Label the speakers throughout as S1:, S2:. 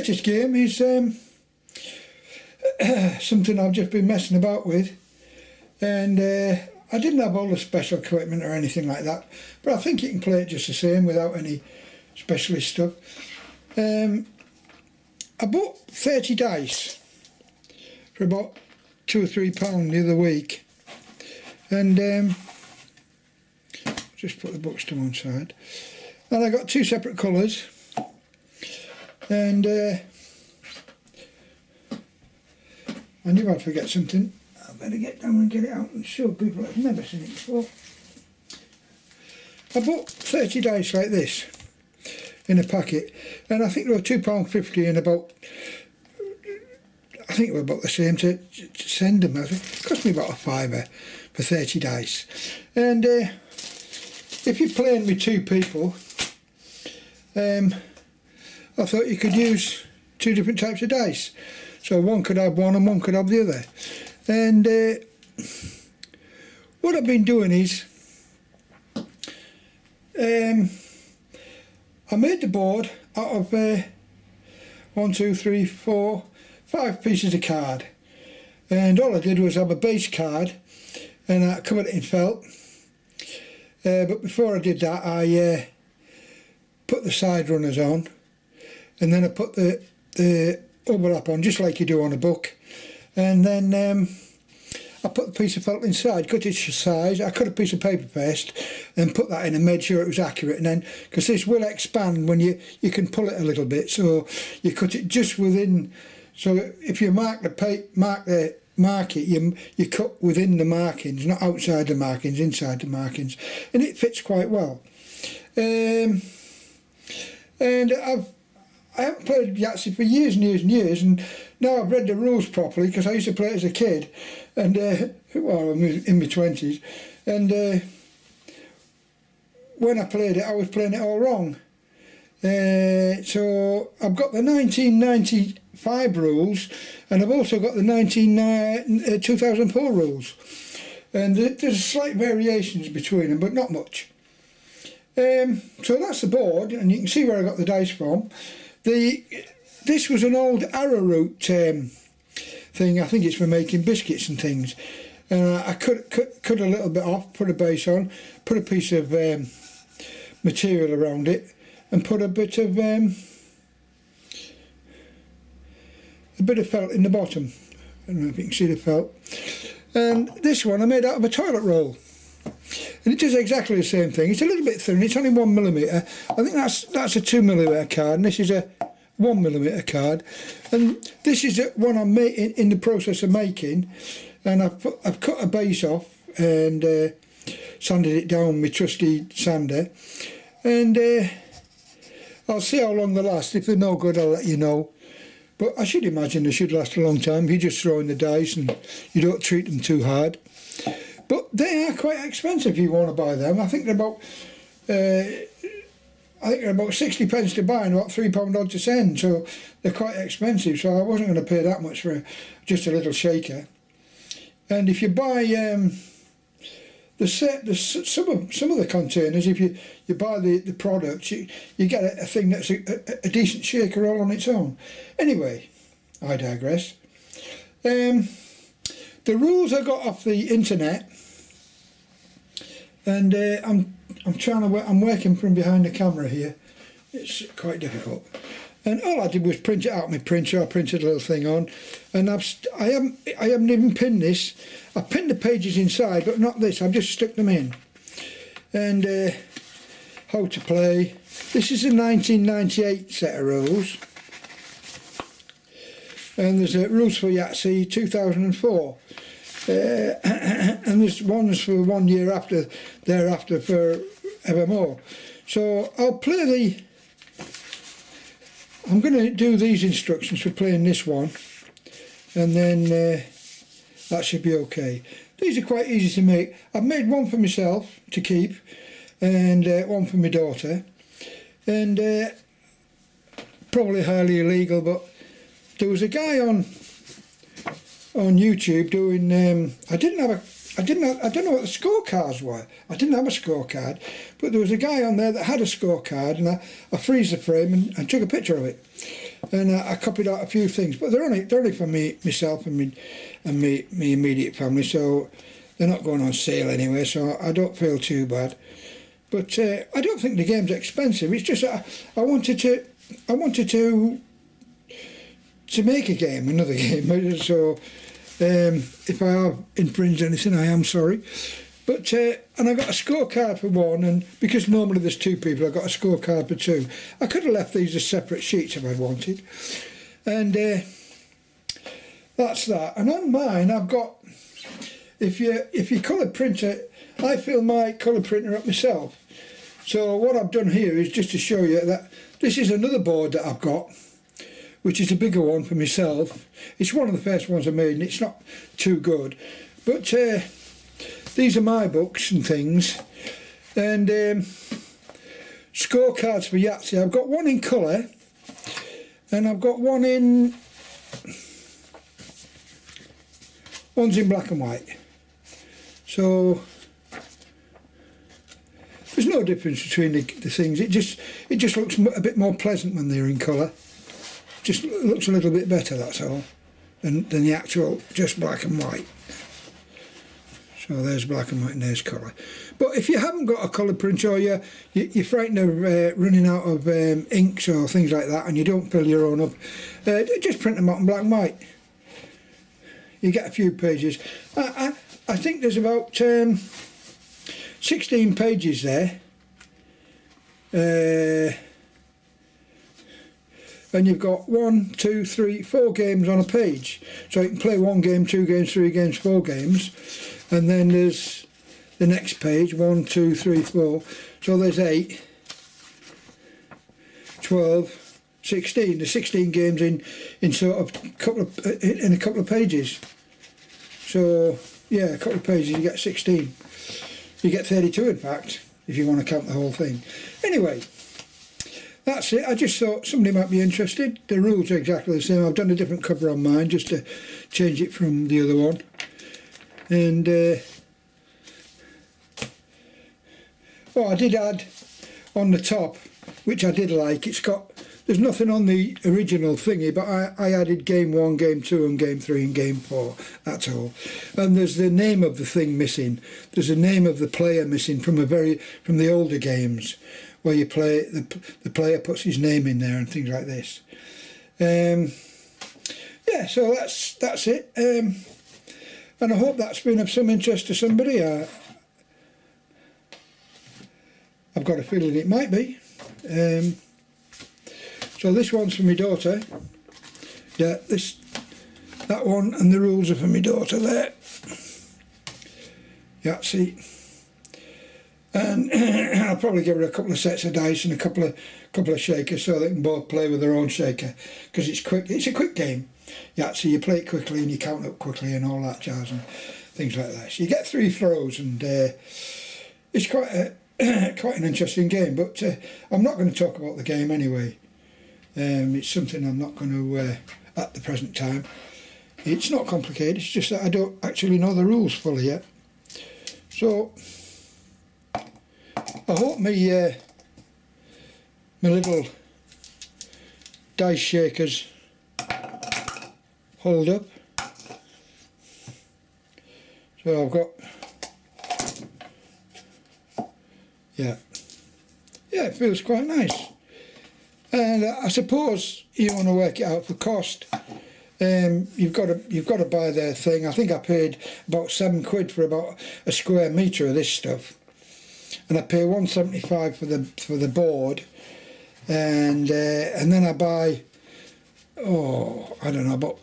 S1: latest game is something I've just been messing about with, and I didn't have all the special equipment or anything like that, but I think you can play it just the same without any specialist stuff. I bought 30 dice for about £2 or £3 the other week, and just put the books to one side, and I got 2 separate colours, and I knew I'd forget something. I better get down and get it out and show people that have never seen it before. I bought 30 dice like this in a packet, and I think they were £2.50 and about, I think they were about the same to send them. I think it cost me about a £5 for 30 dice. And if you're playing with 2 people, I thought you could use 2 different types of dice. So one could have one and one could have the other. And what I've been doing is, I made the board out of 1, 2, 3, 4, 5 pieces of card. And all I did was have a base card and I covered it in felt. But before I did that, I put the side runners on, and then I put the overlap on just like you do on a book, and then I put the piece of felt inside, cut it to size. I cut a piece of paper paste and put that in and made sure it was accurate, and then, because this will expand when you can pull it a little bit, so you cut it just within. So if you mark it, you cut within the markings, not outside the markings, inside the markings, and it fits quite well. And I haven't played Yahtzee for years and years and years, and now I've read the rules properly, because I used to play it as a kid, and well, I'm in my 20s, and when I played it, I was playing it all wrong. So I've got the 1995 rules, and I've also got the 2004 rules, and there's slight variations between them, but not much. So that's the board, and you can see where I got the dice from. This was an old arrowroot thing. I think it's for making biscuits and things. And I cut a little bit off, put a base on, put a piece of material around it, and put a bit of felt in the bottom. I don't know if you can see the felt. And this one I made out of a toilet roll. And it does exactly the same thing. It's a little bit thin, it's only 1mm. I think that's a 2mm card, and this is a 1mm card. And this is one I'm in the process of making, and I've cut a base off and sanded it down with my trusty sander. And I'll see how long they last. If they're no good, I'll let you know. But I should imagine they should last a long time. You just throw in the dice and you don't treat them too hard. But they are quite expensive if you want to buy them. I think they're about £60 to buy and about £3 odd to send. So they're quite expensive. So I wasn't going to pay that much for just a little shaker. And if you buy some of the containers, if you buy the products, you get a thing that's a decent shaker all on its own. Anyway, I digress. The rules I got off the internet, and I'm working from behind the camera here. It's quite difficult. And all I did was print it out my printer. I printed a little thing on, and I haven't even pinned this. I pinned the pages inside, but not this. I've just stuck them in. And how to play. This is a 1998 set of rules, and there's rules for Yahtzee 2004, and there's ones for 1 year thereafter for evermore. So I'm going to do these instructions for playing this one, and then that should be okay. These are quite easy to make. I've made one for myself to keep, and one for my daughter, and probably highly illegal, but there was a guy on YouTube doing, I didn't have I don't know what the scorecards were. I didn't have a scorecard, but there was a guy on there that had a scorecard, and I freeze the frame and took a picture of it, and I copied out a few things. But they're only for me, myself, and me immediate family, so they're not going on sale anyway. So I don't feel too bad. But I don't think the game's expensive. It's just I wanted to make a game, another game. So if I have infringed anything, I am sorry. But and I got a scorecard for one, and because normally there's two people, I got a scorecard for two. I could have left these as separate sheets if I'd wanted. And that's that. And on mine, I've got, if you colour print it, I fill my colour printer up myself. So what I've done here is just to show you that this is another board that I've got, which is a bigger one for myself. It's one of the first ones I made, and it's not too good. But these are my books and things. And scorecards for Yahtzee. I've got one in colour, and I've got one's in black and white. So there's no difference between the things. It just looks a bit more pleasant when they're in colour. Just looks a little bit better, that's all, than the actual just black and white. So there's black and white and there's colour. But if you haven't got a colour print, or you're frightened of running out of inks or things like that, and you don't fill your own up, just print them out in black and white. You get a few pages. I think there's about 16 pages there, and you've got 1, 2, 3, 4 games on a page, so you can play 1 game, 2 games, 3 games, 4 games, and then there's the next page, 1, 2, 3, 4, so there's 8, 12, 16. There's 16 games in sort of in a couple of pages. So yeah, a couple of pages, you get 16. You get 32 in fact, if you want to count the whole thing. Anyway, that's it. I just thought somebody might be interested. The rules are exactly the same. I've done a different cover on mine just to change it from the other one. And I did add on the top, which I did like, there's nothing on the original thingy, but I added game 1, game 2 and game 3 and game 4, that's all. And there's the name of the thing missing. There's the name of the player missing from the older games, where you play, the player puts his name in there and things like this. Yeah, so that's it. And I hope that's been of some interest to somebody. I've got a feeling it might be. So this one's for my daughter. Yeah, that one, and the rules are for my daughter there. Yahtzee. And I'll probably give her a couple of sets of dice and a couple of shakers, so they can both play with their own shaker, because it's quick. It's a quick game. Yahtzee, you play it quickly and you count up quickly and all that jazz and things like that. So you get 3 throws, and it's quite an interesting game. But I'm not going to talk about the game anyway. It's something I'm not going to at the present time. It's not complicated. It's just that I don't actually know the rules fully yet. So I hope my little dice shakers hold up. So I've got, yeah, it feels quite nice. And I suppose you want to work it out for cost. You've got to buy their thing. I think I paid about £7 for about a square metre of this stuff, and I pay £1.75 for the board, and then I buy, I don't know, about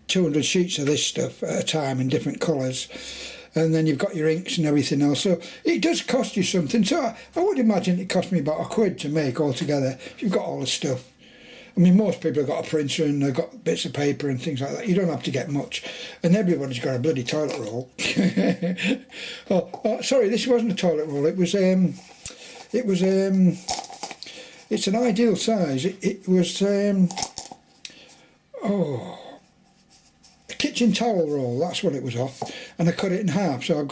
S1: 200 sheets of this stuff at a time in different colours, and then you've got your inks and everything else. So it does cost you something. So I would imagine it cost me about £1 to make altogether if you've got all the stuff. I mean, most people have got a printer and they've got bits of paper and things like that. You don't have to get much, and everybody's got a bloody toilet roll. Sorry, this wasn't a toilet roll. It's an ideal size. It was a kitchen towel roll. That's what it was off. and I cut it in half. So I've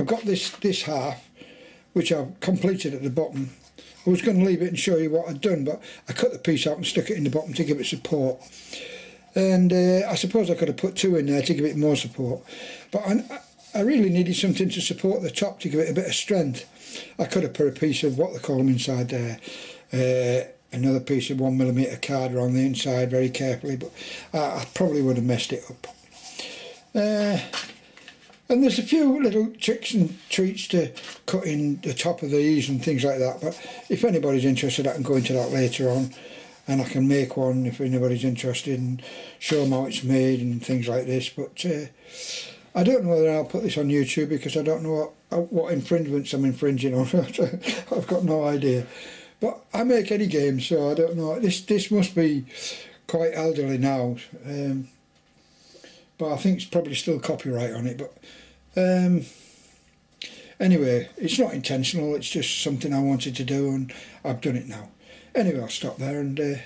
S1: got this half, which I've completed at the bottom. I was going to leave it and show you what I'd done, but I cut the piece out and stuck it in the bottom to give it support. And I suppose I could have put 2 in there to give it more support, but I really needed something to support the top to give it a bit of strength. I could have put a piece of what they call them inside there, another piece of 1mm card around the inside very carefully, but I probably would have messed it up. And there's a few little tricks and treats to cutting the top of these and things like that, but if anybody's interested I can go into that later on, and I can make one if anybody's interested and show them how it's made and things like this. But I don't know whether I'll put this on YouTube because I don't know what infringements I'm infringing on. I've got no idea. But I make any game, so I don't know. This must be quite elderly now. But I think it's probably still copyright on it. But anyway, it's not intentional, it's just something I wanted to do and I've done it now. Anyway, I'll stop there and